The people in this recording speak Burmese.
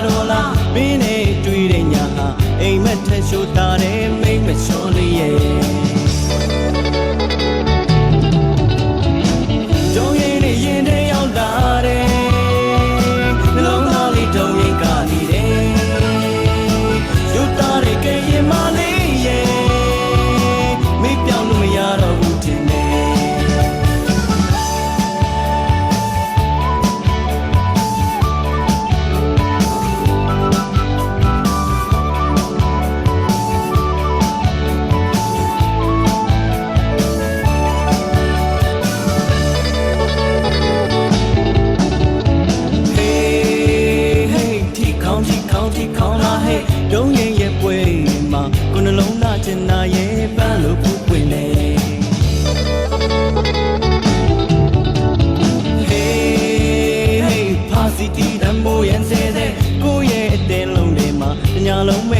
တော့လားမင်းနဲ့တွေ့တဲ့ညာဟာအိမ်မက်ထက်ရှိုးတာတယ်မိတ်မချောလေးရဲ့တုံးရင်နဲ့ရင်ထဲရောက်လာတယ်နှလုံးသားလေးတုံးရင်ကနေတယ်ယူတာတဲ့ကဲရင်မလေးရဲ့မိပြောင်းလို့မရတော့ဘူးတင်တယ်တုံးရင်ရဲ့ပွဲမှာကိုယ်နှလုံးသားချင်တာရဲ့ပန်းလို့ဖူးပွင့်နေ Hey ဖာစီတီတံမိုးရန်စေတဲ့ကိုယ့်ရဲ့အတင်းလုံးတွေမှာညလုံးမဲ့